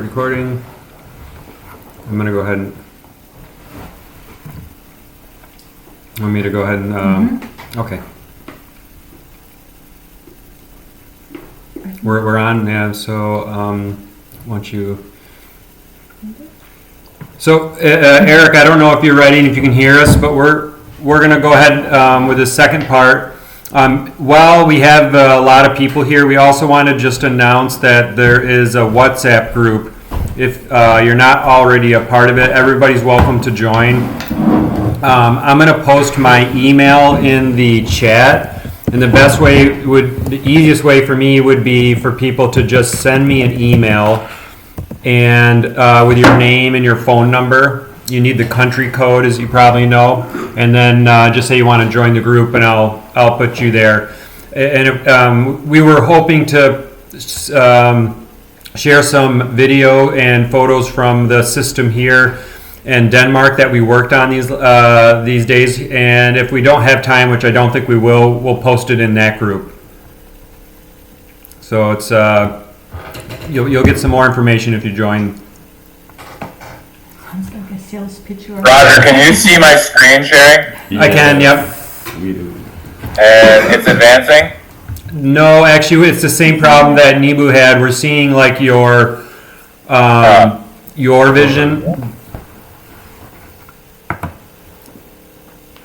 recording. I'm going to go ahead and... Want me to go ahead and... Okay. We're on, yeah, so once you... So, Erik, I don't know if you're ready and if you can hear us, but we're going to go ahead with the second part. While we have a lot of people here, we also want to just announce that there is a WhatsApp group. If you're not already a part of it, everybody's welcome to join. I'm going to post my email in the chat, and the easiest way for me would be for people to just send me an email and with your name and your phone number. You need the country code, as you probably know, and then just say you want to join the group, and I'll put you there. And we were hoping to share some video and photos from the system here in Denmark that we worked on these days. And if we don't have time, which I don't think we will, we'll post it in that group. So it's you'll get some more information if you join. Sales picture. Roger, can you see my screen sharing? Yeah. I can, yep. We do. And it's advancing? No, actually, it's the same problem that Nibu had. We're seeing like your vision.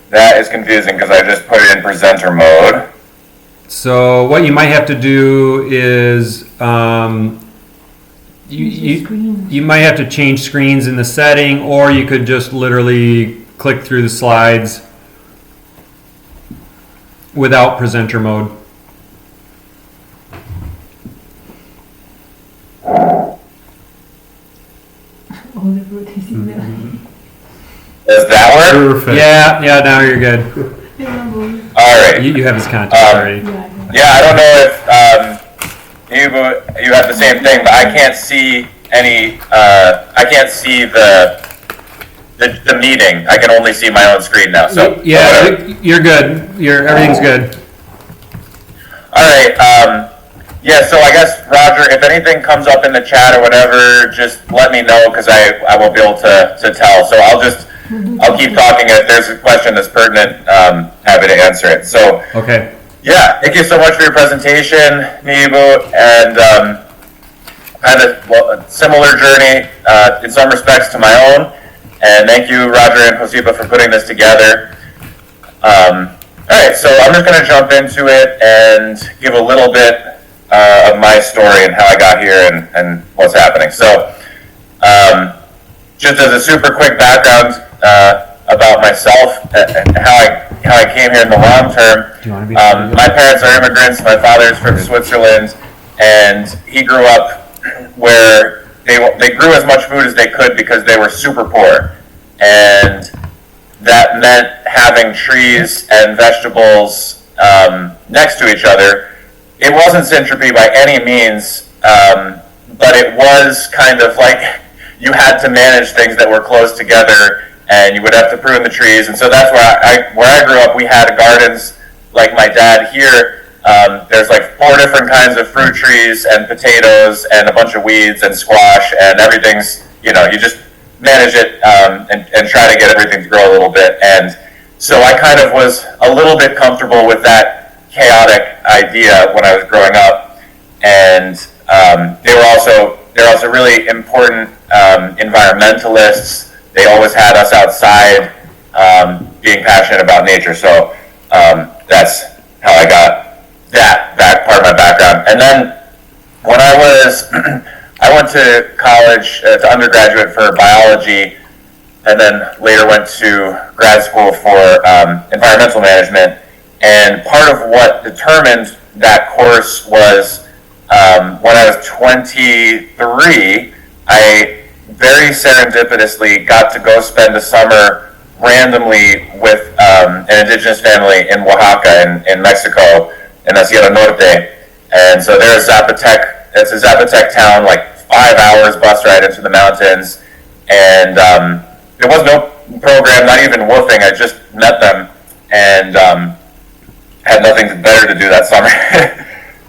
That is confusing because I just put it in presenter mode. So what you might have to do is you might have to change screens in the setting, or you could just literally click through the slides without presenter mode. Does that work? Perfect. Yeah, now you're good. All right. You have his contact already. Yeah, I don't know if you have the same thing, but I can't see any. I can't see the meeting. I can only see my own screen now. So yeah, you're good. Everything's good. All right. Yeah. So I guess Roger, if anything comes up in the chat or whatever, just let me know because I won't be able to tell. So I'll keep talking. If there's a question that's pertinent, happy to answer it. So okay. Yeah, thank you so much for your presentation, Nibu, and had a similar journey in some respects to my own. And thank you, Roger and Josipa, for putting this together. All right, so I'm just going to jump into it and give a little bit of my story and how I got here and what's happening. So, just as a super quick background about myself and how I came here in the long term. My parents are immigrants. My father's from Switzerland, and he grew up where they grew as much food as they could because they were super poor, and that meant having trees and vegetables next to each other. It wasn't Syntropic by any means, but it was kind of like you had to manage things that were close together, and you would have to prune the trees. And so that's where I grew up. We had gardens like my dad here. There's like 4 different kinds of fruit trees and potatoes and a bunch of weeds and squash, and everything's, you just manage it and try to get everything to grow a little bit. And so I kind of was a little bit comfortable with that chaotic idea when I was growing up. And they're also really important environmentalists. They always had us outside being passionate about nature. So that's how I got that part of my background. And then when I went to college to undergraduate for biology, and then later went to grad school for environmental management. And part of what determined that course was when I was 23, I very serendipitously got to go spend a summer randomly with an indigenous family in Oaxaca in Mexico, in la Sierra Norte. And so there's Zapotec. It's a Zapotec town, like 5 hours bus ride into the mountains. And there was no program, not even woofing. I just met them and had nothing better to do that summer.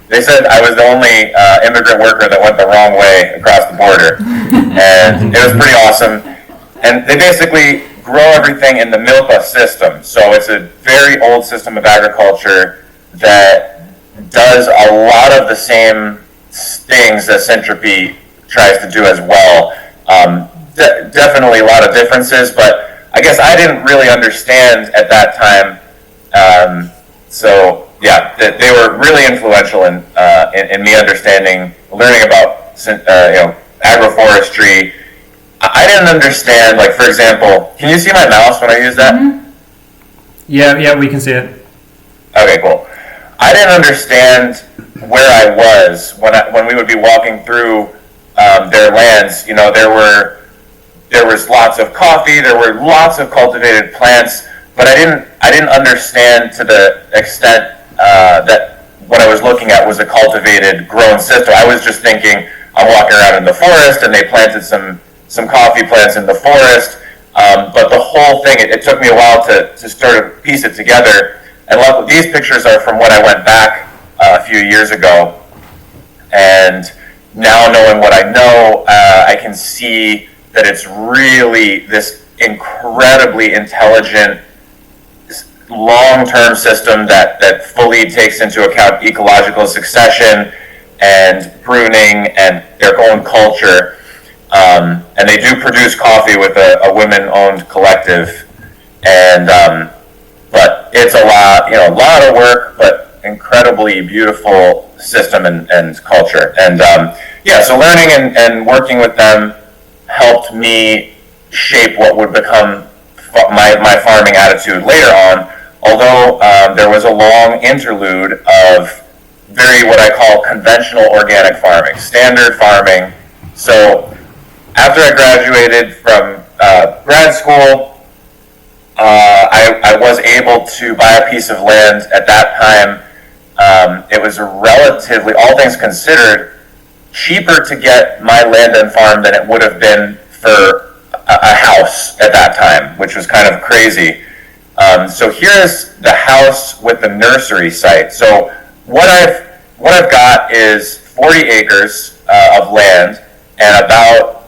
they said I was the only immigrant worker that went the wrong way across the border, and it was pretty awesome. And they basically grow everything in the milpa system. So it's a very old system of agriculture that does a lot of the same things that Syntropic tries to do as well. Definitely a lot of differences, but I guess I didn't really understand at that time. So yeah, they were really influential in me understanding, learning about agroforestry. I didn't understand, like, for example, can you see my mouse when I use that? Mm-hmm. Yeah, we can see it. Okay, cool. I didn't understand where I was when we would be walking through their lands. You know, there was lots of coffee, there were lots of cultivated plants, but I didn't understand to the extent that what I was looking at was a cultivated, grown system. I was just thinking, I'm walking around in the forest, and they planted some coffee plants in the forest, but the whole thing, it took me a while to sort of piece it together. And these pictures are from when I went back a few years ago, and now knowing what I know, I can see that it's really this incredibly intelligent, long-term system that fully takes into account ecological succession and pruning and their own culture. And they do produce coffee with a women-owned collective, and but it's a lot of work, but incredibly beautiful system and culture. And so learning and working with them helped me shape what would become my farming attitude later on. Although there was a long interlude of very what I call conventional organic farming, standard farming. So after I graduated from grad school, I was able to buy a piece of land at that time. It was relatively, all things considered, cheaper to get my land and farm than it would have been for a house at that time, which was kind of crazy. So here's the house with the nursery site. So what I've got is 40 acres of land, and about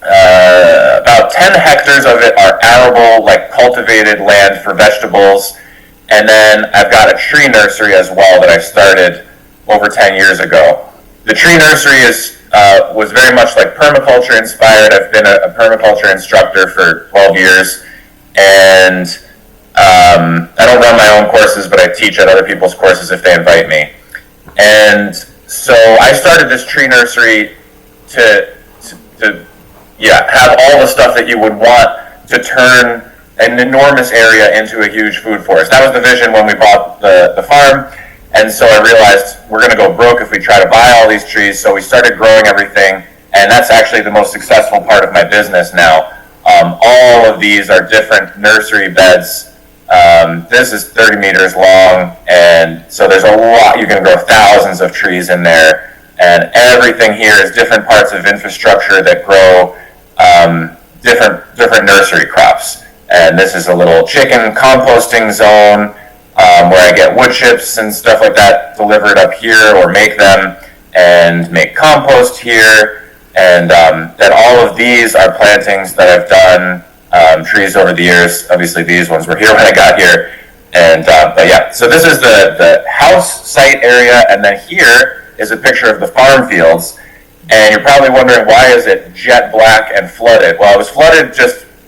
10 hectares of it are arable, like cultivated land for vegetables. And then I've got a tree nursery as well that I started over 10 years ago. The tree nursery was very much like permaculture inspired. I've been a permaculture instructor for 12 years. And I don't run my own courses, but I teach at other people's courses if they invite me. And so I started this tree nursery to have all the stuff that you would want to turn an enormous area into a huge food forest. That was the vision when we bought the farm. And so I realized we're going to go broke if we try to buy all these trees. So we started growing everything. And that's actually the most successful part of my business now. All of these are different nursery beds. This is 30 meters long. And so there's a lot. You can grow thousands of trees in there. And everything here is different parts of infrastructure that grow different nursery crops. And this is a little chicken composting zone where I get wood chips and stuff like that delivered up here, or make them and make compost here. And then all of these are plantings that I've done, trees over the years. Obviously these ones were here when I got here. And but yeah, so this is the house site area, and then here is a picture of the farm fields. And you're probably wondering, why is it jet black and flooded? Well, it was flooded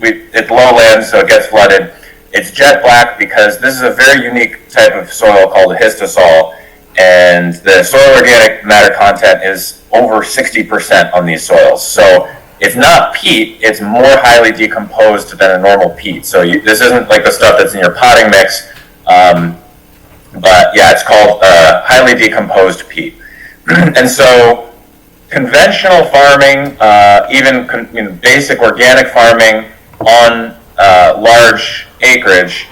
it's lowland, so it gets flooded. It's jet black because this is a very unique type of soil called a histosol, and the soil organic matter content is over 60% on these soils. So it's not peat, it's more highly decomposed than a normal peat. So this isn't like the stuff that's in your potting mix, but yeah, it's called highly decomposed peat. And so conventional farming, even basic organic farming on large acreage,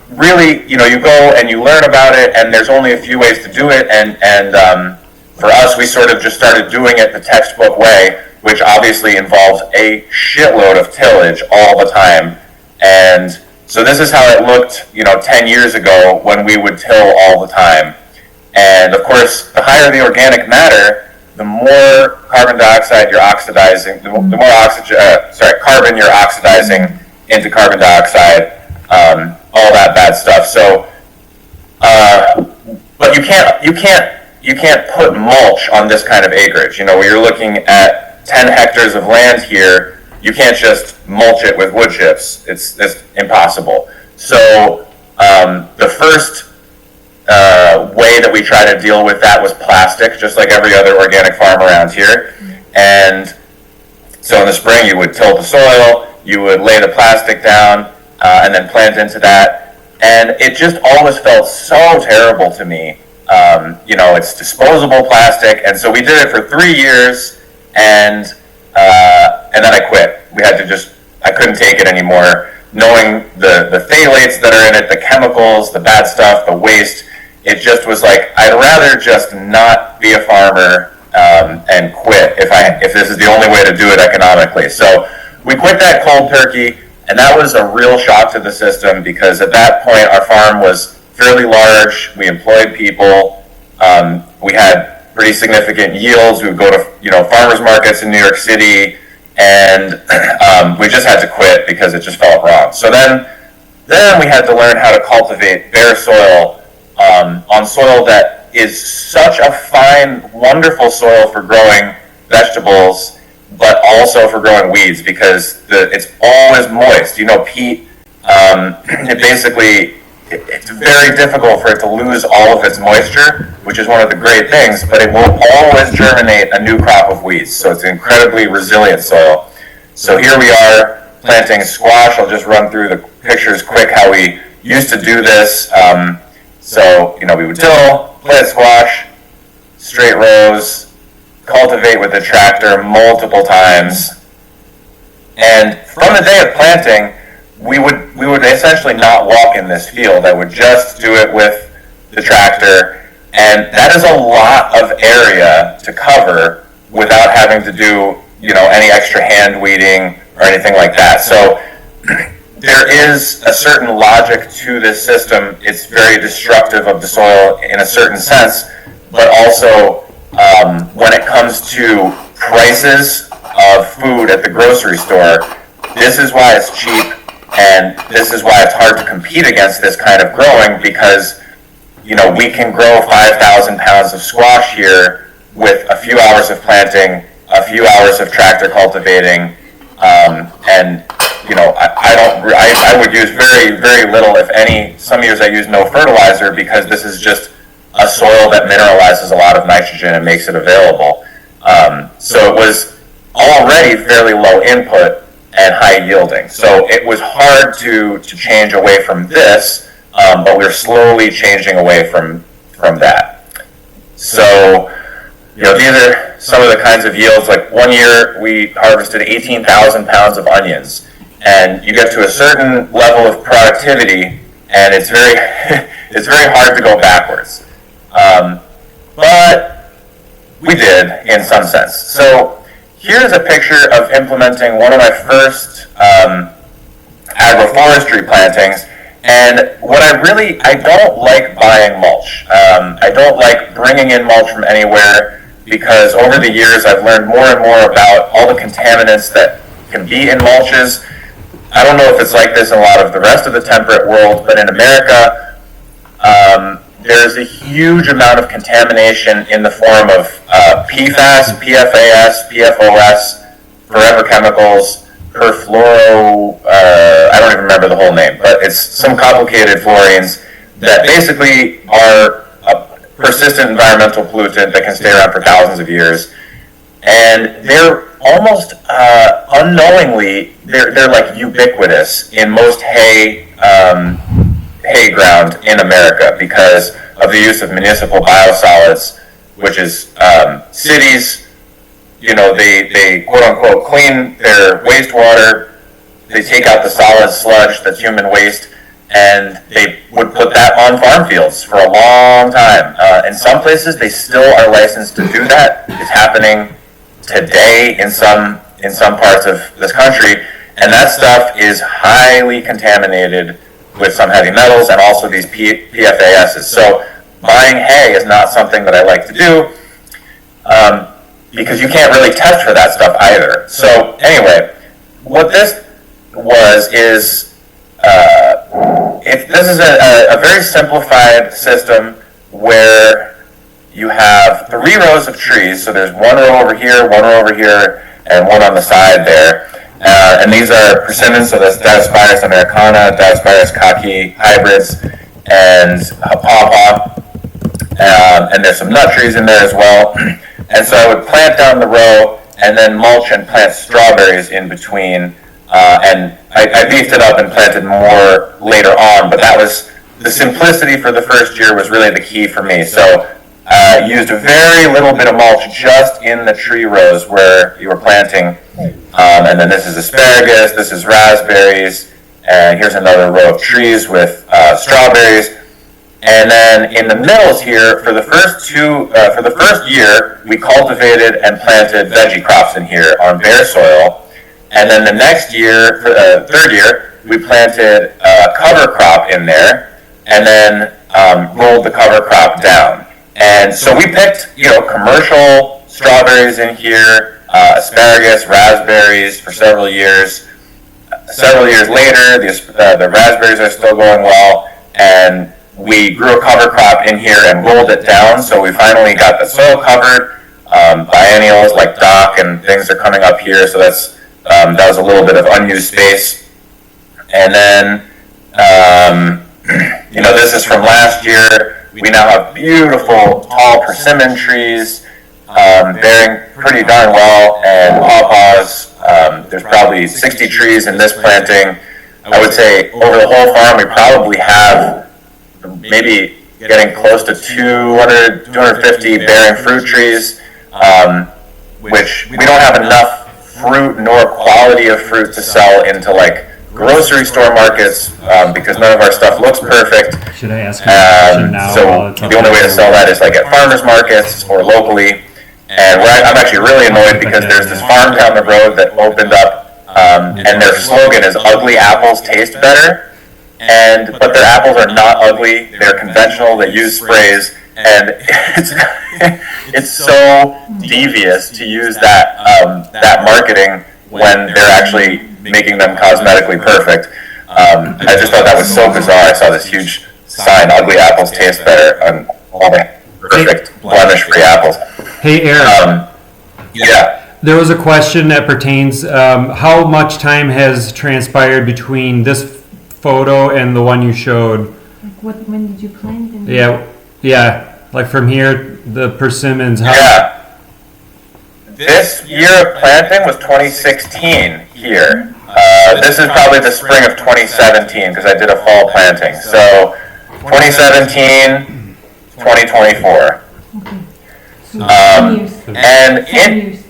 really, you go and you learn about it, and there's only a few ways to do it. And for us, we sort of just started doing it the textbook way, which obviously involves a shitload of tillage all the time. And so this is how it looked, 10 years ago when we would till all the time. And of course, the higher the organic matter, the more carbon dioxide you're oxidizing, the more carbon you're oxidizing into carbon dioxide, all that bad stuff. So, but you can't put mulch on this kind of acreage. You know, when you're looking at 10 hectares of land here, you can't just mulch it with wood chips. It's impossible. So the first way that we try to deal with that was plastic, just like every other organic farm around here. And so in the spring, you would till the soil, you would lay the plastic down, and then plant into that. And it just always felt so terrible to me. You know, it's disposable plastic, and so we did it for 3 years, and then I quit. I couldn't take it anymore. Knowing the phthalates that are in it, the chemicals, the bad stuff, the waste, it just was like, I'd rather just not be a farmer and quit if this is the only way to do it economically. So we quit that cold turkey, and that was a real shock to the system, because at that point our farm was fairly large. We employed people. We had pretty significant yields. We would go to farmers markets in New York City, and we just had to quit because it just felt wrong. So then we had to learn how to cultivate bare soil on soil that is such a fine, wonderful soil for growing vegetables, but also for growing weeds, because it's always moist. You know, peat, it's very difficult for it to lose all of its moisture, which is one of the great things, but it will always germinate a new crop of weeds. So it's an incredibly resilient soil. So here we are planting squash. I'll just run through the pictures quick how we used to do this. So, you know, we would till, plant squash, straight rows, cultivate with the tractor multiple times. And from the day of planting, we would essentially not walk in this field. I would just do it with the tractor, and that is a lot of area to cover without having to do, you know, any extra hand weeding or anything like that. So there is a certain logic to this system. It's very destructive of the soil in a certain sense, but also when it comes to prices of food at the grocery store, this is why it's cheap. And this is why it's hard to compete against this kind of growing, because, you know, we can grow 5,000 pounds of squash here with a few hours of planting, a few hours of tractor cultivating, and, you know, I would use very, very little, if any. Some years I use no fertilizer, because this is just a soil that mineralizes a lot of nitrogen and makes it available. So it was already fairly low input and high yielding. So it was hard to change away from this, but we're slowly changing away from that. So, you know, these are some of the kinds of yields. Like one year we harvested 18,000 pounds of onions, and you get to a certain level of productivity, and it's very it's very hard to go backwards. But we did in some sense. So here's a picture of implementing one of my first agroforestry plantings, and what I don't like buying mulch. I don't like bringing in mulch from anywhere, because over the years I've learned more and more about all the contaminants that can be in mulches. I don't know if it's like this in a lot of the rest of the temperate world, but in America, there's a huge amount of contamination in the form of PFAS, PFAS, PFOS, forever chemicals, perfluoro, I don't even remember the whole name, but it's some complicated fluorines that basically are a persistent environmental pollutant that can stay around for thousands of years. And they're almost unknowingly, they're like ubiquitous in most hay ground in America, because of the use of municipal biosolids, which is cities, you know, they quote unquote clean their wastewater, they take out the solid sludge that's human waste, and they would put that on farm fields for a long time. In some places they still are licensed to do that. It's happening today in some parts of this country, and that stuff is highly contaminated with some heavy metals and also these PFASs. So buying hay is not something that I like to do, because you can't really test for that stuff either. So anyway, what this is if this is a very simplified system where you have 3 rows of trees. So there's 1 row over here, 1 row over here, and 1 on the side there. And these are persimmons, so that's Diospyros americana, Diospyros kaki hybrids, and pawpaw. And there's some nut trees in there as well. And so I would plant down the row and then mulch and plant strawberries in between. And I beefed it up and planted more later on, but that was the simplicity for the first year was really the key for me. So used a very little bit of mulch just in the tree rows where you were planting. And then this is asparagus, this is raspberries, and here's another row of trees with strawberries. And then in the middles here, for the first year, we cultivated and planted veggie crops in here on bare soil. And then the next year, for the third year, we planted a cover crop in there, and then rolled the cover crop down. And so we picked, commercial strawberries in here, asparagus, raspberries for several years. Several years later, the raspberries are still going well, and we grew a cover crop in here and rolled it down. So we finally got the soil covered. Biennials like dock and things are coming up here, so that was a little bit of unused space. And then, this is from last year. We now have beautiful tall persimmon trees, bearing pretty darn well, and pawpaws. There's probably 60 trees in this planting. I would say over the whole farm we probably have maybe getting close to 200, 250 bearing fruit trees, which we don't have enough fruit nor quality of fruit to sell into like grocery store markets, because none of our stuff looks perfect. Should I ask you a question now? So the only way to sell that is like at farmers markets or locally. And I'm actually really annoyed because there's this farm down the road that opened up, and their slogan is "Ugly apples taste better." But their apples are not ugly; they're conventional. They use sprays, and it's so devious to use that marketing when they're actually making them cosmetically perfect. I just thought that was so bizarre. I saw this huge sign, "Ugly apples taste better," on all the perfect blemish-free apples. Hey, Eric. Yeah. There was a question that pertains, how much time has transpired between this photo and the one you showed? Like when did you plant them? Yeah. Like from here, the persimmons. Yeah. This year of planting was 2016 here. This is probably the spring of 2017 because I did a fall planting. So 2017, 2024. Okay. And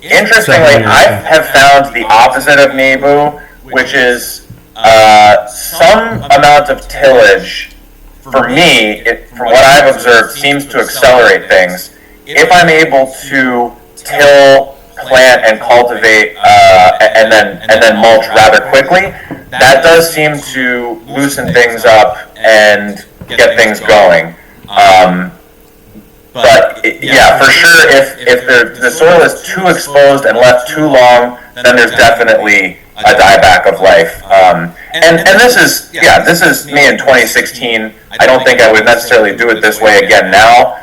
interestingly, I have found the opposite of Nebu, which is some amount of tillage. For me, from what I've observed, seems to accelerate things. If I'm able to till, plant, and cultivate, and then mulch rather quickly, that does seem to loosen things up and get things going. But for sure, if the soil is too exposed and left too long, then there's definitely a dieback of life. And this is me in 2016. I don't think I would necessarily do it this way again now,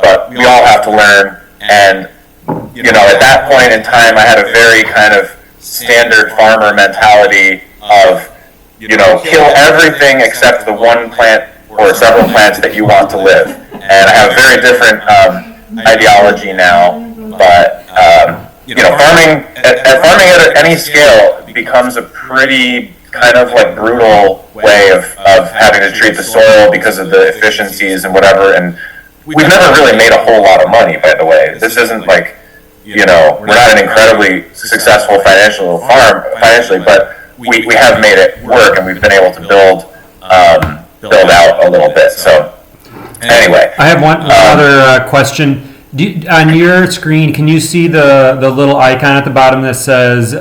but we all have to learn. And at that point in time, I had a very kind of standard farmer mentality of kill everything except the one plant or several plants that you want to live. And I have a very different ideology now, but farming at any scale becomes a pretty kind of like brutal way of having to treat the soil because of the efficiencies and whatever. And we've never really made a whole lot of money, by the way. This isn't like we're not an incredibly successful financially, but we have made it work, and we've been able to build out a little bit. So anyway, I have one other question. On your screen, can you see the little icon at the bottom that says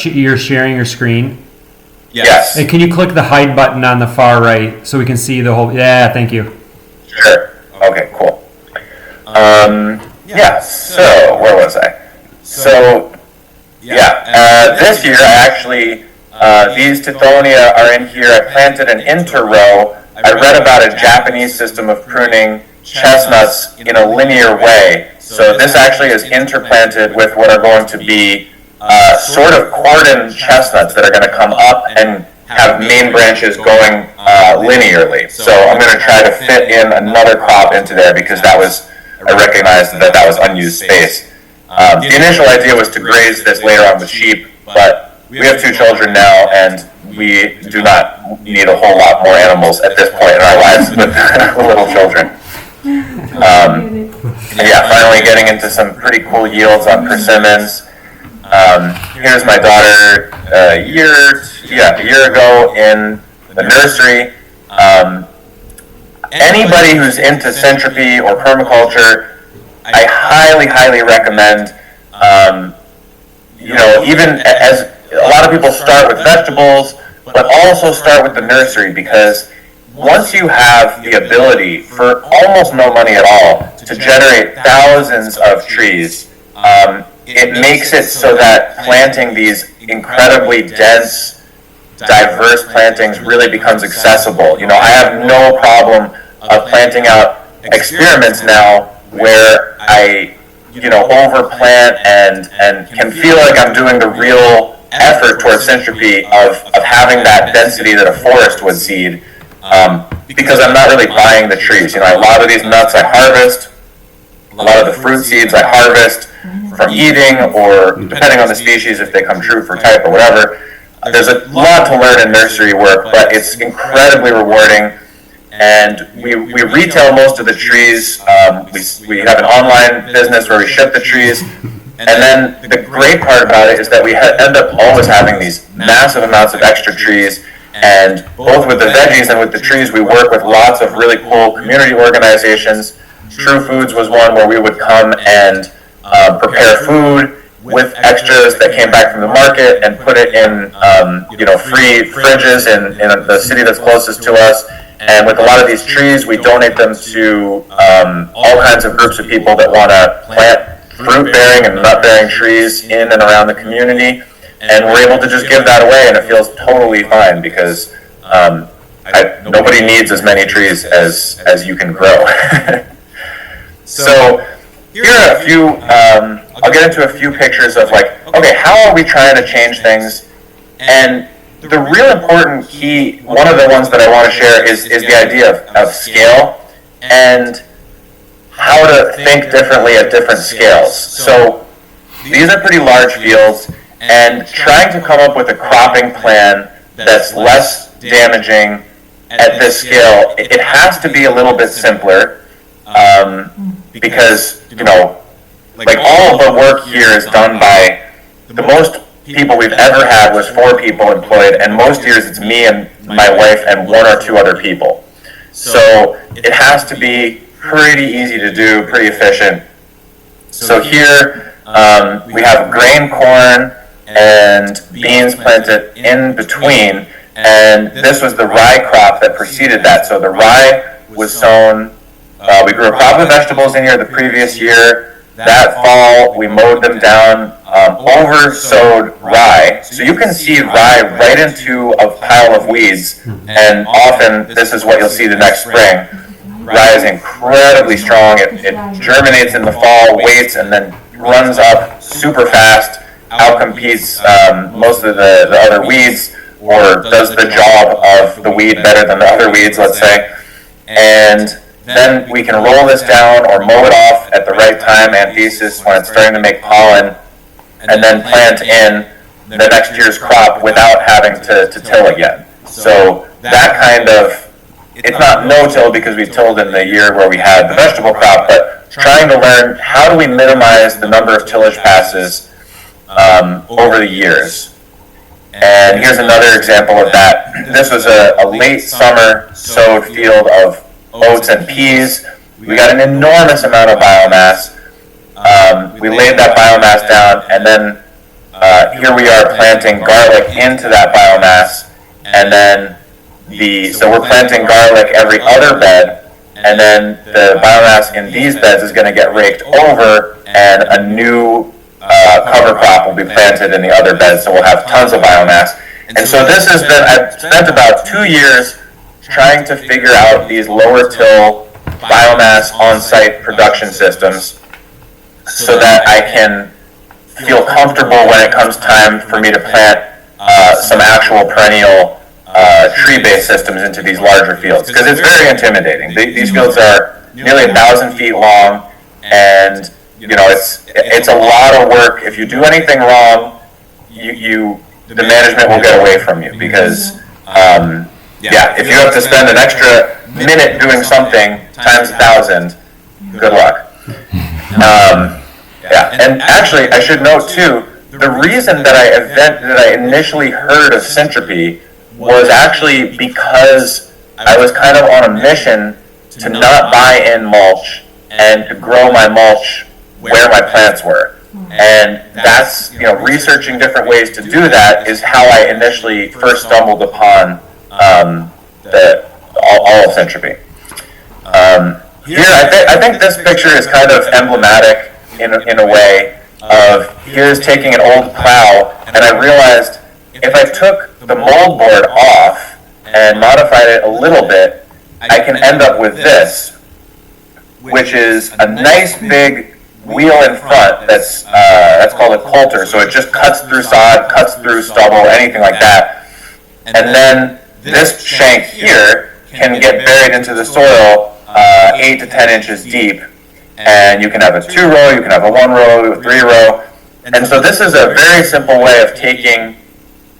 you're sharing your screen? Yes. And can you click the hide button on the far right so we can see the whole? Yeah, thank you. Sure. Okay, cool. Yeah, so where was I? So, this year I actually, these Tithonia are in here. I planted an inter-row. I read about a Japanese system of pruning chestnuts in a linear way. So this actually is interplanted with what are going to be sort of cordon chestnuts that are going to come up and have main branches going linearly. So I'm going to try to fit in another crop into there because I recognized that was unused space. The initial idea was to graze this later on with sheep, but we have 2 children now, and we do not need a whole lot more animals at this point in our lives with little children. Finally getting into some pretty cool yields on persimmons. Here's my daughter a year ago in the nursery. Anybody who's into syntropy or permaculture, I highly recommend, even as a lot of people start with vegetables, but also start with the nursery, because once you have the ability for almost no money at all to generate thousands of trees, it makes it so that planting these incredibly dense, diverse plantings really becomes accessible. I have no problem of planting out experiments now where I overplant and can feel like I'm doing the real effort towards syntropy of having that density that a forest would seed, because I'm not really buying the trees. A lot of these nuts I harvest, a lot of the fruit seeds I harvest from eating, or depending on the species, if they come true for type or whatever. There's a lot to learn in nursery work, but it's incredibly rewarding. And we retail most of the trees. We have an online business where we ship the trees. And then the great part about it is that we end up always having these massive amounts of extra trees. And both with the veggies and with the trees, we work with lots of really cool community organizations. True Foods was one where we would come and prepare food with extras that came back from the market and put it in free fridges in the city that's closest to us. And with a lot of these trees, we donate them to all kinds of groups of people that want to plant fruit-bearing and nut-bearing trees in and around the community. And we're able to just give that away, and it feels totally fine because nobody needs as many trees as you can grow. So here are a few, I'll get into a few pictures of okay, how are we trying to change things? And the real important key, one of the ones that I want to share is the idea of scale and how to think differently at different scales. So these are pretty large fields, and trying to come up with a cropping plan that's less damaging at this scale, it has to be a little bit simpler, because, all of the work here is done by the most people we've ever had was 4 people employed, and most years it's me and my wife and 1 or 2 other people. So it has to be pretty easy to do, pretty efficient. So here we have grain corn and beans planted in between, and this was the rye crop that preceded that. So the rye was sown, we grew a crop of vegetables in here the previous year. That fall, we mowed them down, over-sowed rye. So you can see rye right into a pile of weeds, and often this is what you'll see the next spring. Rye is incredibly strong. It germinates in the fall, waits, and then runs up super fast, outcompetes most of the other weeds, or does the job of the weed better than the other weeds, let's say. And then we can roll this down or mow it off at the right time, anthesis, when it's starting to make pollen, and then plant in the next year's crop without having to till again. So that kind of, it's not no-till because we tilled in the year where we had the vegetable crop, but trying to learn how do we minimize the number of tillage passes over the years. And here's another example of that. This was a late summer sowed field of oats and peas. We got an enormous amount of biomass. We laid that biomass down, and then here we are planting garlic into that biomass, and then so we're planting garlic every other bed, and then the biomass in these beds is going to get raked over, and a new cover crop will be planted in the other beds, so we'll have tons of biomass. And so this has been, I've spent about 2 years trying to figure out these lower till biomass on-site production systems so that I can feel comfortable when it comes time for me to plant some actual perennial tree-based systems into these larger fields, because it's very intimidating. These fields are nearly 1,000 feet long, and it's a lot of work. If you do anything wrong, the management will get away from you, because if you have to spend an extra minute doing something times 1,000, good luck. And actually, I should note too, the reason that I initially heard of Syntropic was actually because I was kind of on a mission to not buy in mulch and to grow my mulch where my plants were. And that's, researching different ways to do that is how I initially first stumbled upon all of Syntropic. Here, I think this picture is kind of emblematic in a way of, here's taking an old plow, and I realized if I took the mold board off and modified it a little bit, I can end up with this, which is a nice big wheel in front that's called a coulter, so it just cuts through sod, cuts through stubble, anything like that. And then this shank here can get buried into the soil 8 to 10 inches deep, and you can have a 2-row, you can have a 1-row, a 3-row. And so this is a very simple way of taking,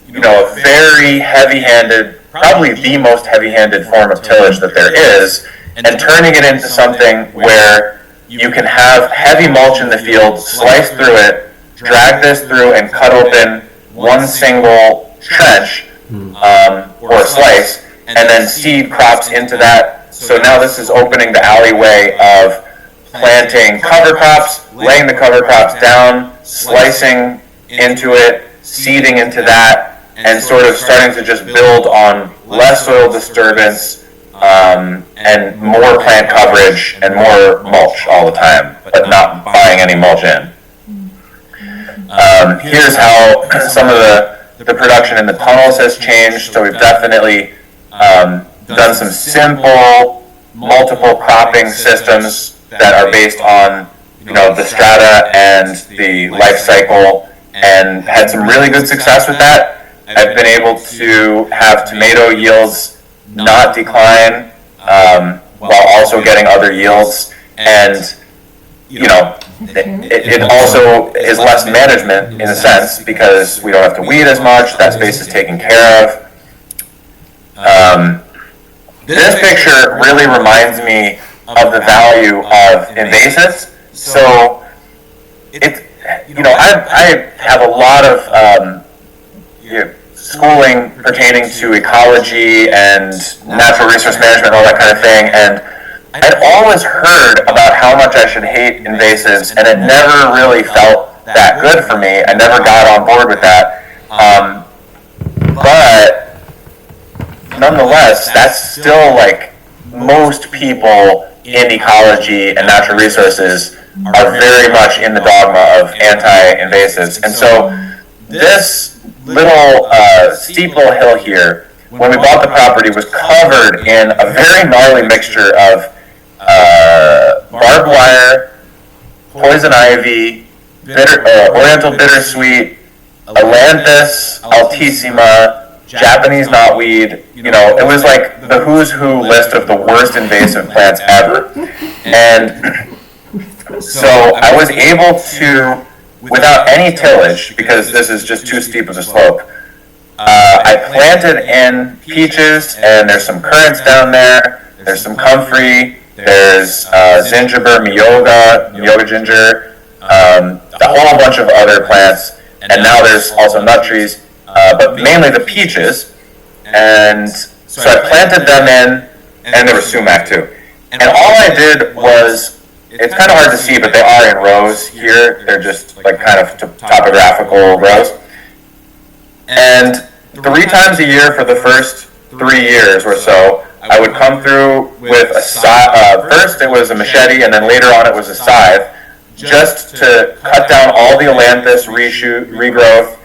a very heavy-handed, probably the most heavy-handed form of tillage that there is, and turning it into something where you can have heavy mulch in the field, slice through it, drag this through, and cut open one single trench or slice, and then seed crops into that. So now this is opening the alleyway of planting cover crops, laying the cover crops down, slicing into it, seeding into that, and sort of starting to just build on less soil disturbance and more plant coverage and more mulch all the time, but not buying any mulch in. Here's how some of the production in the tunnels has changed. So we've definitely done some simple multiple cropping systems that are based on the strata and the life cycle, and had some really good success with that. I've been able to have tomato yields not decline while also getting other yields, and it also is less management in a sense, because we don't have to weed as much. That space is taken care of. This picture really reminds me of the value of invasives. So I have a lot of schooling pertaining to ecology and natural resource management and all that kind of thing, and I'd always heard about how much I should hate invasives, and it never really felt that good for me. I never got on board with that. But nonetheless, that's still like most people in ecology and natural resources are very much in the dogma of anti-invasives. And so this little steep little hill here, when we bought the property, was covered in a very gnarly mixture of barbed wire, poison ivy, oriental bittersweet, ailanthus, altissima, Japanese knotweed. It was like the who's who list of the worst invasive plants ever. And so I was able to, without any tillage, because this is just too steep of a slope, I planted in peaches, and there's some currants down there, there's some comfrey, there's zingiber, miyoga ginger, a whole bunch of other plants, and now there's also nut trees, but mainly the peaches. And so I planted them in, and there was sumac too. And all I did was, it's kind of hard to see, but they are in rows here. They're just like kind of topographical rows. And 3 times a year for the first 3 years or so, I would come through with a first it was a machete, and then later on it was a scythe, just to cut down all the ailanthus, reshoot, regrowth,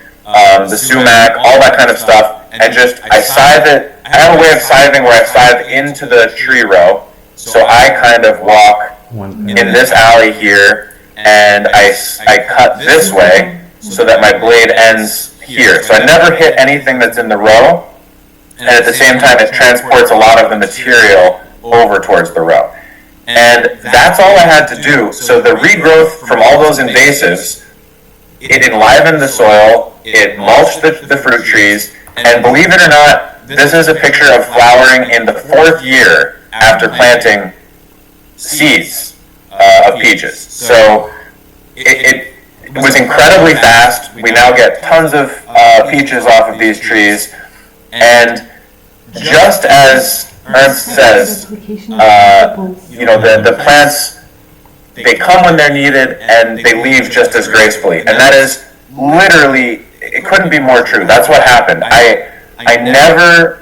the sumac, all that kind of stuff, and just, I scythe it. I have a way of scything where I scythe into the tree row, so I kind of walk in this alley here, and I cut this way, so that my blade ends here. So I never hit anything that's in the row, and at the same time it transports a lot of the material over towards the row. And that's all I had to do. So the regrowth from all those invasives, it enlivened the soil, it mulched the fruit trees, and believe it or not, this is a picture of flowering in the 4th year after planting seeds of peaches. So it was incredibly fast. We now get tons of peaches off of these trees, and just as Ernst says, the plants, they come when they're needed and they leave just as gracefully. And that is literally, it couldn't be more true. That's what happened. I never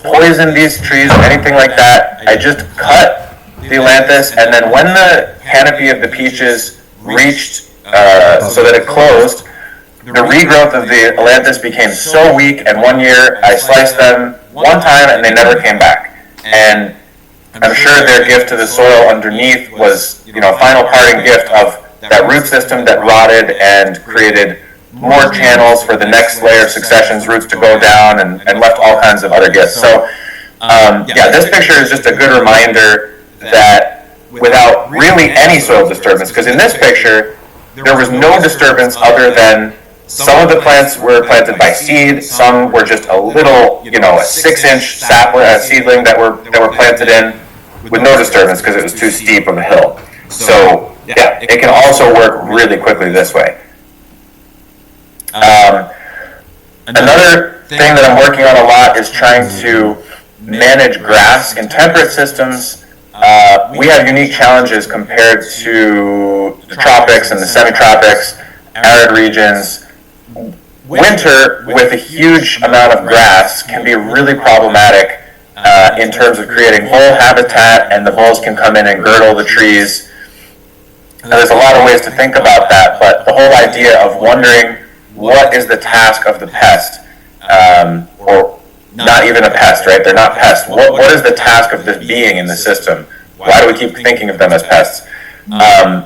poisoned these trees or anything like that. I just cut the ailanthus, and then when the canopy of the peaches reached so that it closed, the regrowth of the ailanthus became so weak, and one year I sliced them one time and they never came back. And I'm sure their gift to the soil underneath was, a final parting gift of that root system that rotted and created more channels for the next layer of succession's roots to go down, and left all kinds of other gifts. So, this picture is just a good reminder that without really any soil disturbance, because in this picture, there was no disturbance other than some of the plants were planted by seed, some were just a little, a 6-inch seedling that were planted in with no disturbance because it was too steep of a hill. So, it can also work really quickly this way. Another thing that I'm working on a lot is trying to manage grass. In temperate systems, we have unique challenges compared to the tropics and the semi-tropics, arid regions. Winter with a huge amount of grass can be really problematic in terms of creating vole habitat, and the voles can come in and girdle the trees. And there's a lot of ways to think about that, but the whole idea of wondering what is the task of the pest, or not even a pest, right? They're not pests. What is the task of this being in the system? Why do we keep thinking of them as pests? And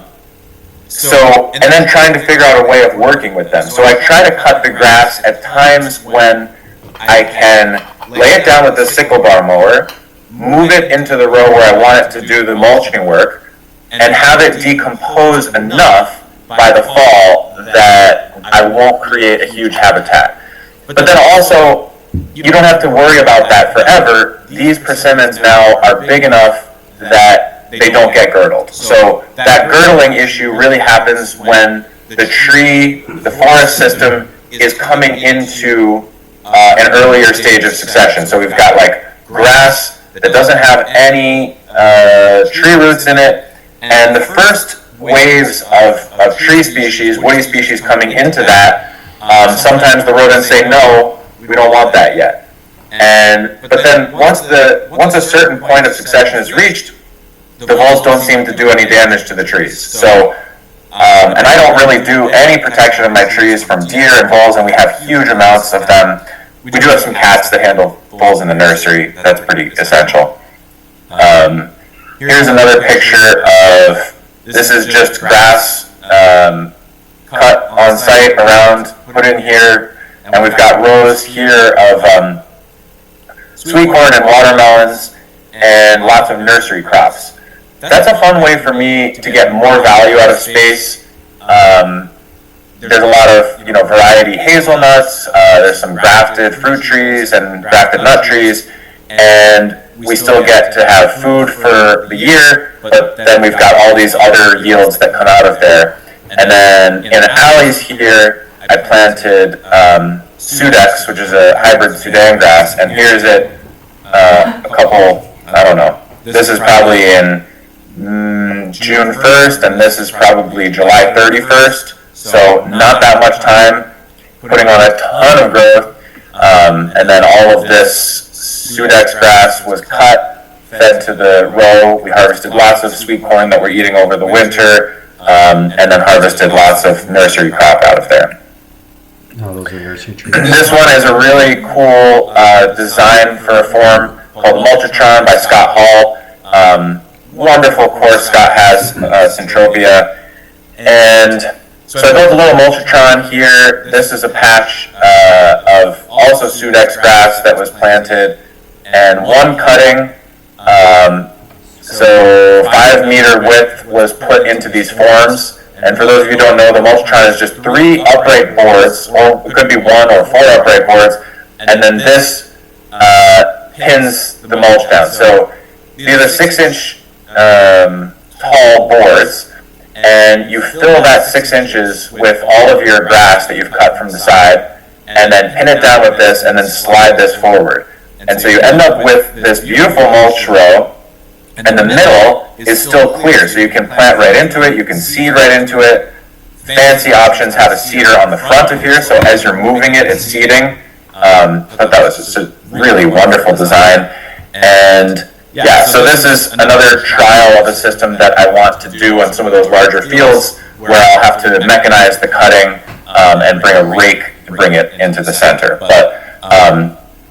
then trying to figure out a way of working with them. So I try to cut the grass at times when I can lay it down with the sickle bar mower, move it into the row where I want it to do the mulching work, and have it decompose enough by the fall that I won't create a huge habitat. But then also, you don't have to worry about that forever. These persimmons now are big enough that they don't get girdled. So that girdling issue really happens when the forest system is coming into an earlier stage of succession. So we've got like grass that doesn't have any tree roots in it, and the first waves of tree species, woody species coming into that, sometimes the rodents say, no, we don't want that yet. But then once a certain point of succession is reached, the voles don't seem to do any damage to the trees. So, and I don't really do any protection of my trees from deer and voles, and we have huge amounts of them. We do have some cats that handle voles in the nursery. That's pretty essential. Here's another picture of, this is just grass cut on site around, put in here, and we've got rows here of sweet corn and watermelons and lots of nursery crops. That's a fun way for me to get more value out of space. There's a lot of variety hazelnuts, there's some grafted fruit trees and grafted nut trees, and we still get to have food for the year, but then we've got all these other yields that come out of there. And then in the alleys here, I planted Sudex, which is a hybrid Sudan grass, and here's it a couple, I don't know, this is probably in June 1st, and this is probably July 31st, so not that much time, putting on a ton of growth, and then all of this Sudex grass was cut, fed to the row. We harvested lots of sweet corn that we're eating over the winter, and then harvested lots of nursery crop out of there. Oh, those are nursery trees. This one is a really cool design for a form called Multitron by Scott Hall. Wonderful course Scott has, Syntropia. And so I built a little Multitron here. This is a patch of also Sudex grass that was planted, and one cutting, so 5-meter width was put into these forms. And for those of you who don't know, the Multitron is just 3 upright boards, or it could be 1 or 4 upright boards, and then this pins the mulch down. So these are 6-inch tall boards, and you fill that 6 inches with all of your grass that you've cut from the side, and then pin it down with this, and then slide this forward. And so you end up with this beautiful mulch row, and the middle is still clear, so you can plant right into it, you can seed right into it. Fancy options have a seeder on the front of here, so as you're moving it, it's seeding. I thought that was just a really wonderful design. And yeah, so this is another trial of a system that I want to do on some of those larger fields where I'll have to mechanize the cutting and bring a rake to bring it into the center. But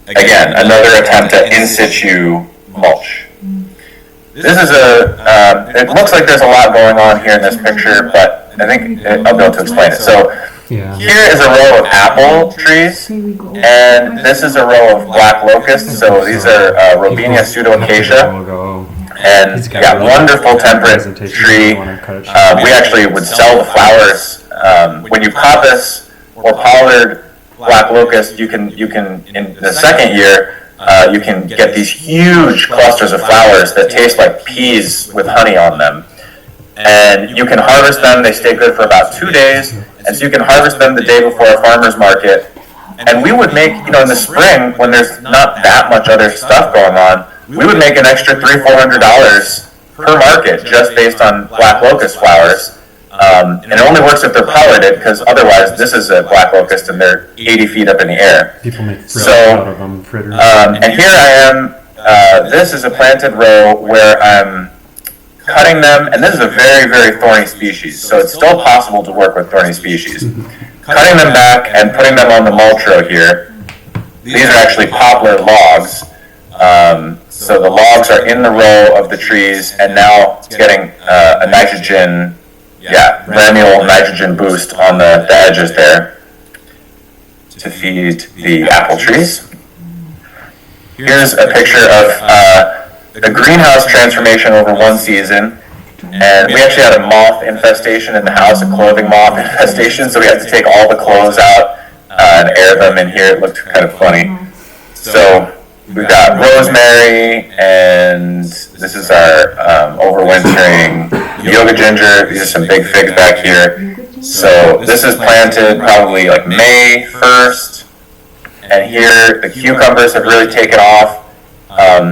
again, another attempt at in situ mulch. This is it looks like there's a lot going on here in this picture, but I think I'll be able to explain it. So here is a row of apple trees, and this is a row of black locusts. So these are Robinia pseudoacacia, and yeah, wonderful temperate tree. We actually would sell the flowers. When you coppice or pollard black locust, you can in the second year, you can get these huge clusters of flowers that taste like peas with honey on them. And you can harvest them, they stay good for about 2 days, and so you can harvest them the day before a farmer's market. And we would make, in the spring, when there's not that much other stuff going on, we would make an extra $300-400 per market just based on black locust flowers. And it only works if they're pollarded, because otherwise this is a black locust and they're 80 feet up in the air. People make fritters out of them. And here I am, this is a planted row where I'm cutting them, and this is a very, very thorny species, so it's still possible to work with thorny species. Cutting them back and putting them on the mulch row here. These are actually poplar logs. So the logs are in the row of the trees, and now it's getting a nitrogen, granular nitrogen boost on the edges there to feed the apple trees. Here's a picture of the greenhouse transformation over one season, and we actually had a moth infestation in the house, a clothing moth infestation, so we had to take all the clothes out and air them in here. It looked kind of funny. So we've got rosemary, and this is our overwintering yoga ginger. These are some big figs back here. So this is planted probably like May 1st, and here the cucumbers have really taken off.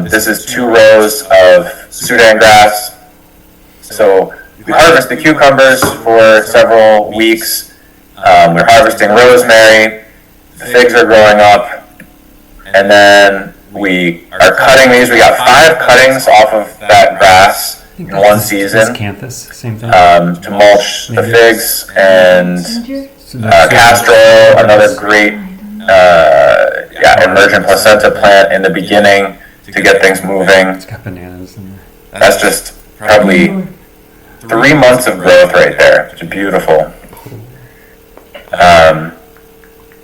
This is 2 rows of Sudan grass. So we harvest the cucumbers for several weeks. We're harvesting rosemary. The figs are growing up. And then we are cutting these. We got 5 cuttings off of that grass in one season same thing. to mulch the figs, and Castro, another great emergent placenta plant in the beginning to get things moving. It's got bananas in there. That's just probably 3 months of growth right there. It's beautiful.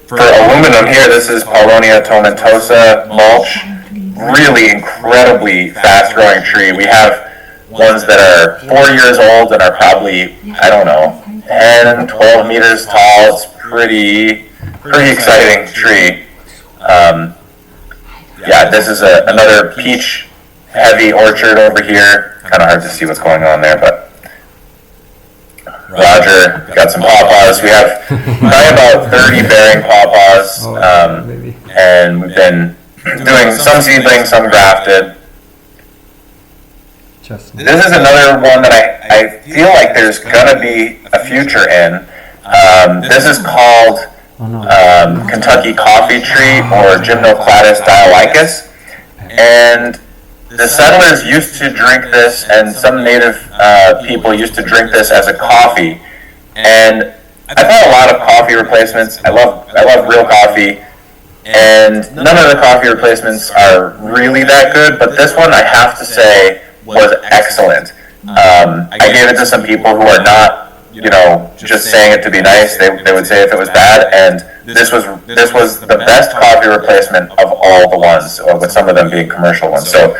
For aluminum here, this is Paulownia tomentosa mulch. Really incredibly fast-growing tree. We have ones that are 4 years old and are probably, 10, 12 meters tall. It's pretty exciting tree. This is another peach-heavy orchard over here. Kind of hard to see what's going on there, but Roger got some pawpaws. We have probably about 30 bearing pawpaws, and we've been doing some seedling, some grafted. This is another one that I feel like there's going to be a future in. This is called Kentucky coffee tree, or Gymnocladus dioicus. And the settlers used to drink this, and some native people used to drink this as a coffee. And I've had a lot of coffee replacements. I love real coffee, and none of the coffee replacements are really that good. But this one, I have to say, was excellent. I gave it to some people who are not, just saying it to be nice. They would say if it was bad, and this was the best coffee replacement of all the ones, with some of them being commercial ones. So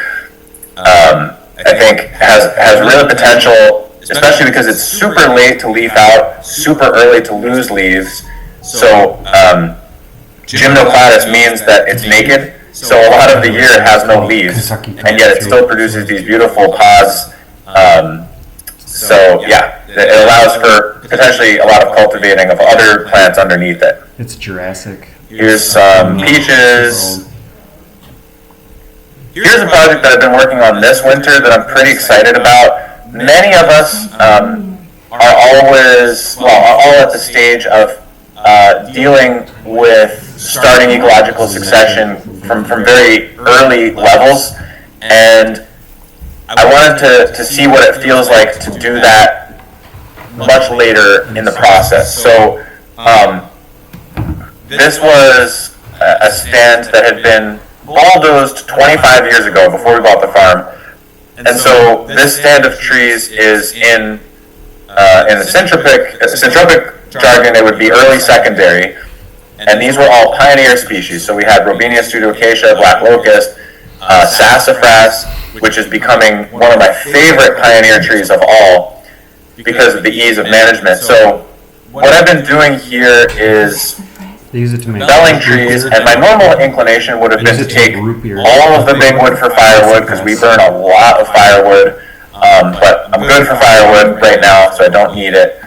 I think has real potential, especially because it's super late to leaf out, super early to lose leaves. So gymnocladus means that it's naked. So a lot of the year it has no leaves, and yet it still produces these beautiful pods. So yeah, it allows for potentially a lot of cultivating of other plants underneath it. It's Jurassic. Here's some peaches. Here's a project that I've been working on this winter that I'm pretty excited about. Many of us are always, all at the stage of dealing with starting ecological succession from very early levels, and I wanted to see what it feels like to do that much later in the process. So this was a stand that had been bulldozed 25 years ago before we bought the farm. And so this stand of trees is in the Syntropic jargon, it would be early secondary. And these were all pioneer species. So we had Robinia pseudoacacia, black locust, sassafras, which is becoming one of my favorite pioneer trees of all because of the ease of management. So what I've been doing here is felling trees, and my normal inclination would have been to take all of the big wood for firewood, because we burn a lot of firewood, but I'm good for firewood right now, so I don't need it.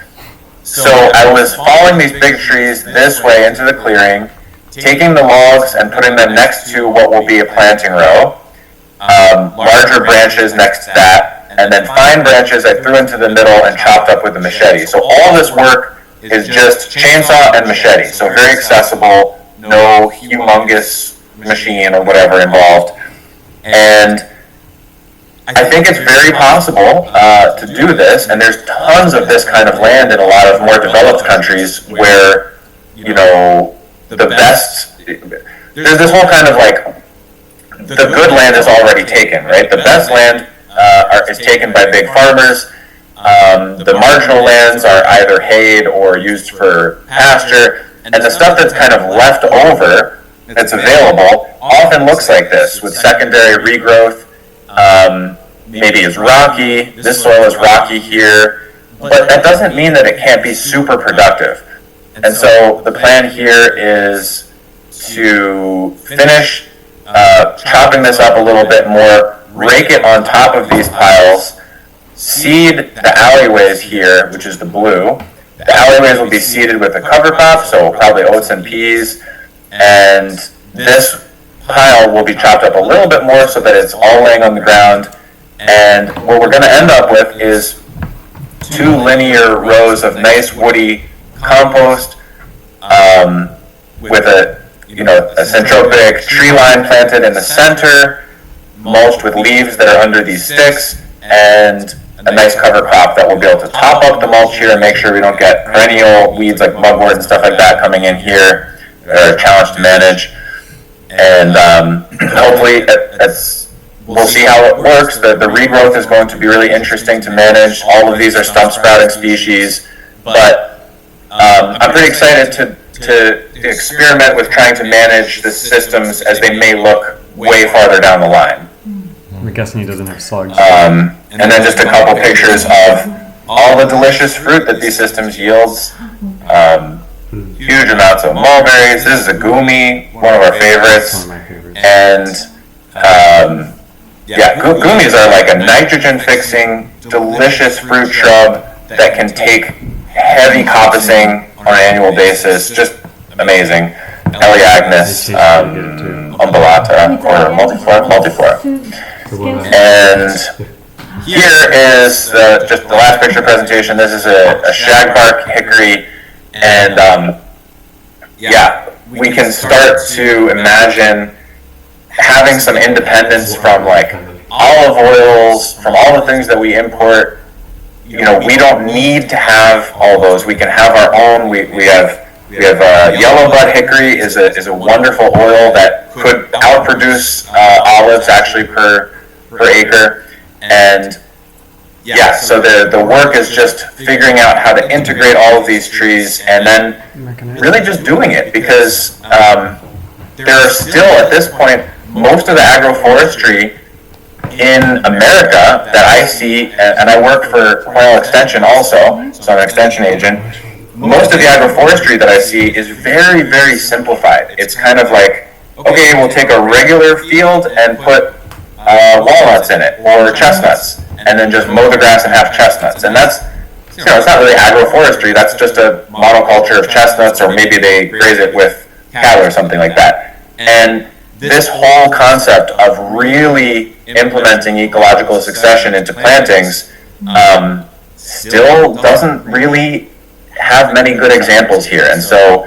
So I was following these big trees this way into the clearing, taking the logs and putting them next to what will be a planting row, larger branches next to that, and then fine branches I threw into the middle and chopped up with a machete. So all this work is just chainsaw and machete, so very accessible, no humongous machine or whatever involved. And I think it's very possible to do this, and there's tons of this kind of land in a lot of more developed countries where, the best, there's this whole kind of like, the good land is already taken, right? The best land is taken by big farmers. The marginal lands are either hayed or used for pasture, and the stuff that's kind of left over, that's available, often looks like this, with secondary regrowth. Maybe is rocky, this soil is rocky here, but that doesn't mean that it can't be super productive. And so the plan here is to finish chopping this up a little bit more, rake it on top of these piles, seed the alleyways here, which is the blue. The alleyways will be seeded with a cover crop, so probably oats and peas, and this pile will be chopped up a little bit more so that it's all laying on the ground. And what we're going to end up with is 2 linear rows of nice woody compost with a Syntropic tree line planted in the center, mulched with leaves that are under these sticks, and a nice cover crop that will be able to top up the mulch here and make sure we don't get perennial weeds like mugwort and stuff like that coming in here that are a challenge to manage. And hopefully we'll see how it works. The regrowth is going to be really interesting to manage. All of these are stump sprouting species, but I'm pretty excited to experiment with trying to manage the systems as they may look way farther down the line. I'm guessing he doesn't have slugs. And then just a couple pictures of all the delicious fruit that these systems yields. Huge amounts of mulberries. This is a gumi, one of our favorites. One of my favorites. And gumis are like a nitrogen-fixing, delicious fruit shrub that can take heavy coppicing on an annual basis. Just amazing. Elaeagnus umbellata, or multiflora. And here is just the last picture presentation. This is a shagbark hickory, and we can start to imagine having some independence from like olive oils, from all the things that we import. You know, we don't need to have all those. We can have our own. We have yellow bud hickory is a wonderful oil that could outproduce olives actually per acre. And yeah, so the work is just figuring out how to integrate all of these trees and then really just doing it, because there are still at this point most of the agroforestry in America that I see, and I work for Cornell Extension also, so I'm an extension agent. Most of the agroforestry that I see is very, very simplified. It's kind of like, okay, we'll take a regular field and put walnuts in it, or chestnuts, and then just mow the grass and have chestnuts. And that's, you know, it's not really agroforestry, that's just a monoculture of chestnuts, or maybe they graze it with cattle or something like that. And this whole concept of really implementing ecological succession into plantings still doesn't really have many good examples here. And so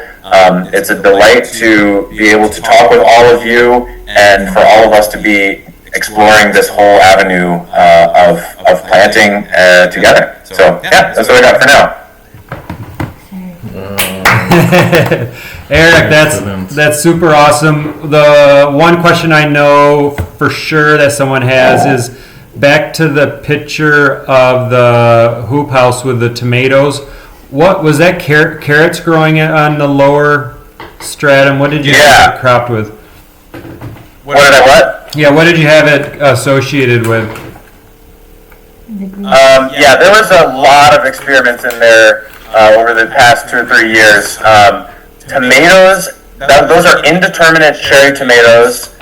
it's a delight to be able to talk with all of you and for all of us to be exploring this whole avenue of planting together. So yeah, that's what I got for now. Erik, that's super awesome. The one question I know for sure that someone has is back to the picture of the hoop house with the tomatoes. What was that? Carrots growing on the lower stratum? What did you have it cropped with? What did I what? Yeah, what did you have it associated with? Yeah, there was a lot of experiments in there over the past 2 or 3 years. Tomatoes, those are indeterminate cherry tomatoes,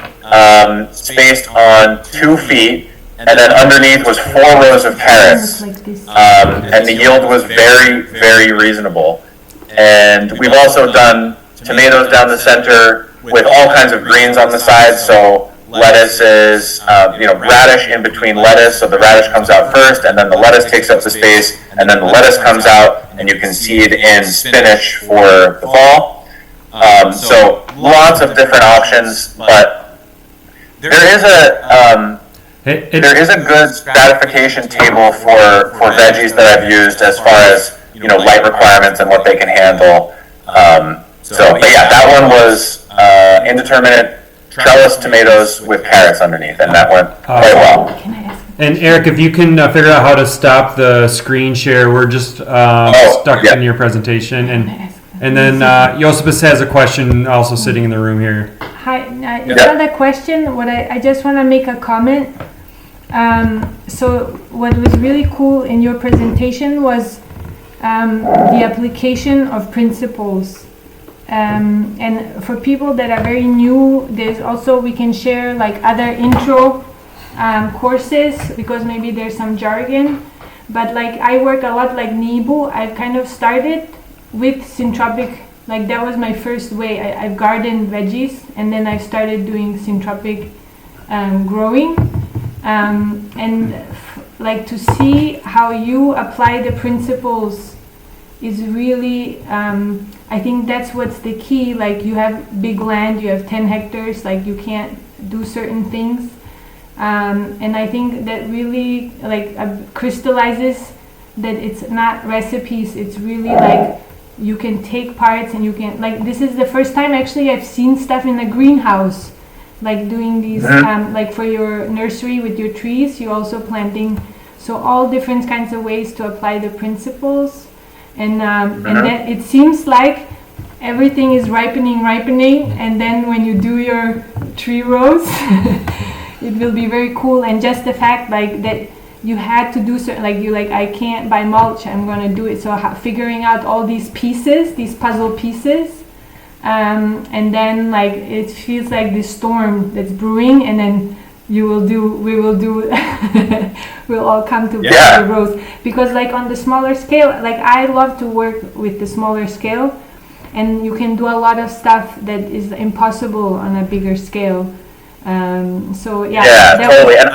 spaced on 2 feet, and then underneath was 4 rows of carrots, and the yield was very, very reasonable. And we've also done tomatoes down the center with all kinds of greens on the sides, so lettuces, radish in between lettuce, so the radish comes out first, and then the lettuce takes up the space, and then the lettuce comes out, and you can seed in spinach for the fall. So lots of different options, but there is a good stratification table for veggies that I've used as far as light requirements and what they can handle. But yeah, that one was indeterminate trellis tomatoes with carrots underneath, and that went quite well. And Erik, if you can figure out how to stop the screen share, we're just stuck in your presentation. And then Josephus has a question also sitting in the room here. Hi, it's not a question. I just want to make a comment. So what was really cool in your presentation was the application of principles. And for people that are very new, there's also, we can share like other intro courses, because maybe there's some jargon. But like I work a lot like Nibu. I've kind of started with Syntropic, like that was my first way. I've gardened veggies, and then I started doing Syntropic growing, like to see how you apply the principles is really, I think that's what's the key. Like you have big land, you have 10 hectares, like you can't do certain things, and I think that really like crystallizes that it's not recipes, it's really like you can take parts and you can, like, this is the first time actually I've seen stuff in a greenhouse, like doing these, like for your nursery with your trees, you're also planting, so all different kinds of ways to apply the principles, and then it seems like everything is ripening, and then when you do your tree rows, it will be very cool, and just the fact like that you had to do certain, like I can't buy mulch, I'm gonna do it. So figuring out all these pieces, these puzzle pieces, and then like it feels like this storm that's brewing, and then we will do, we'll all come to the rows. Because like on the smaller scale, like I love to work with the smaller scale, and you can do a lot of stuff that is impossible on a bigger scale. So yeah, totally. And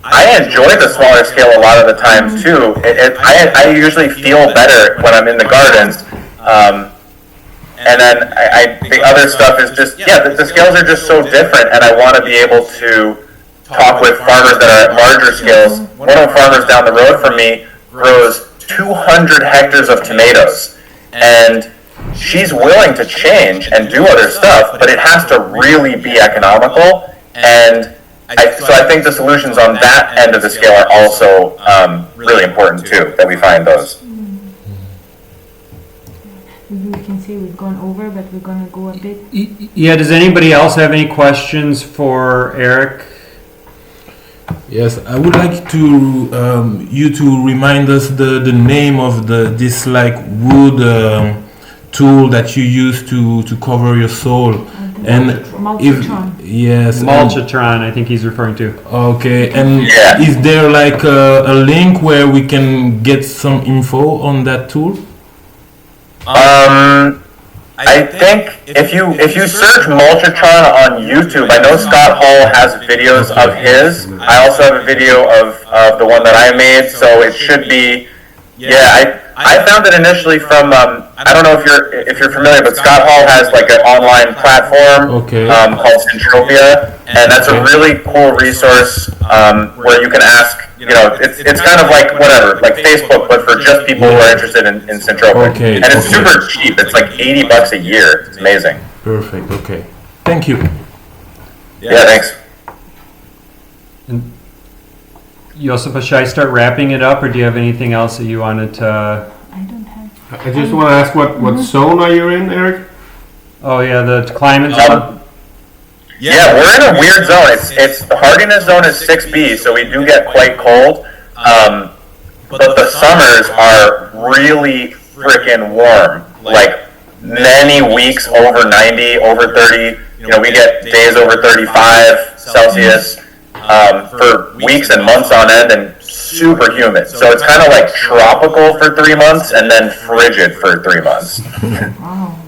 I enjoy the smaller scale a lot of the times too. I usually feel better when I'm in the gardens, And then the other stuff is just, the scales are just so different, and I want to be able to talk with farmers that are at larger scales. One of the farmers down the road from me grows 200 hectares of tomatoes, and she's willing to change and do other stuff, but it has to really be economical. And so I think the solutions on that end of the scale are also really important too, that we find those. Maybe we can say we've gone over, but we're gonna go a bit. Yeah, does anybody else have any questions for Erik? Yes, I would like to you to remind us the name of this like wood tool that you use to cover your soil. And Mulchitron. yes, Mulchitron, I think he's referring to. okay, and is there like a link where we can get some info on that tool? I think if you search Mulchitron on YouTube, I know Scott Hall has videos of his. I also have a video of the one that I made, so it should be. I found it initially from I don't know if you're familiar, but Scott Hall has like an online platform called Syntropic, and that's a really cool resource where you can ask. You know, it's kind of like whatever, like Facebook, but for just people who are interested in Syntropic. Okay, and it's super cheap. It's like $80 a year. It's amazing. Perfect. Okay. Thank you. Yeah, thanks. And Josipa, should I start wrapping it up, or do you have anything else that you wanted to? I don't have. I just want to ask what zone are you in, Erik? Oh yeah, the climate zone. Yeah, we're in a weird zone. It's the hardiness zone is 6B, so we do get quite cold. But the summers are really freaking warm. Like many weeks over 90, over 30. You know, we get days over 35 Celsius for weeks and months on end, and super humid. So it's kind of like tropical for 3 months and then frigid for 3 months. Wow.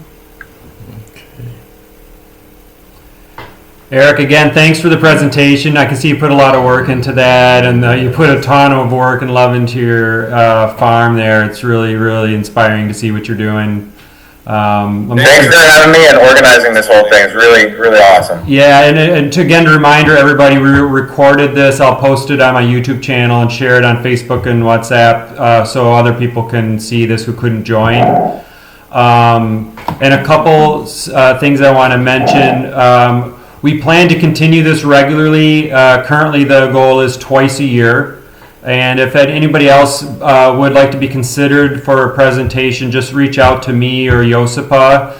Erik, again, thanks for the presentation. I can see you put a lot of work into that, and you put a ton of work and love into your farm there. It's really, really inspiring to see what you're doing. Thanks for having me and organizing this whole thing. It's really, really awesome. Yeah, and to, again, reminder, everybody, we recorded this. I'll post it on my YouTube channel and share it on Facebook and WhatsApp so other people can see this who couldn't join. And a couple things I want to mention. We plan to continue this regularly. Currently, the goal is twice a year. And if anybody else would like to be considered for a presentation, just reach out to me or Josipa.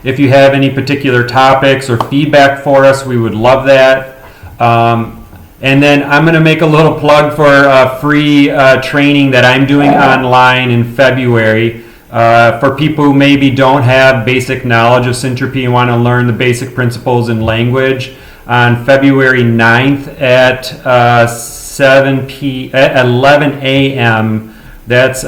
If you have any particular topics or feedback for us, we would love that. And then I'm going to make a little plug for a free training that I'm doing online in February. For people who maybe don't have basic knowledge of Syntropy and want to learn the basic principles in language, on February 9th at 11 a.m. That's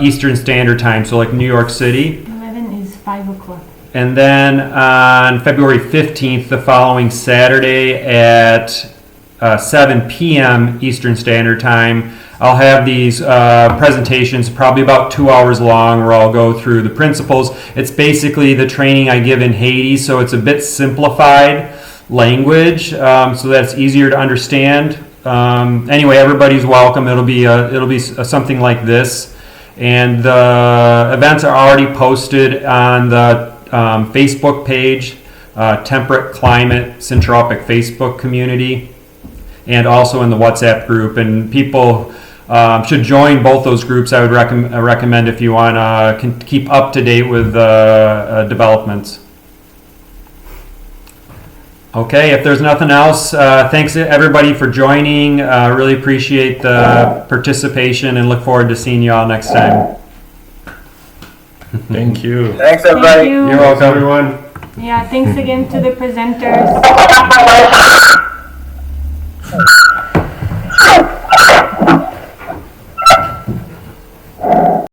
Eastern Standard Time, so like New York City. 11 is 5 o'clock. And then on February 15th, the following Saturday at 7 p.m. Eastern Standard Time, I'll have these presentations, probably about 2 hours long, where I'll go through the principles. It's basically the training I give in Haiti, so it's a bit simplified language, so that's easier to understand. Anyway, everybody's welcome. It'll be something like this, and the events are already posted on the Facebook page, Temperate Climate Syntropic Facebook community, and also in the WhatsApp group. And people should join both those groups. I would recommend if you want to keep up to date with developments. Okay, if there's nothing else, thanks everybody for joining. Really appreciate the participation and look forward to seeing you all next time. Thank you. Thanks, everybody. Thank you. You're welcome, everyone. Yeah, thanks again to the presenters.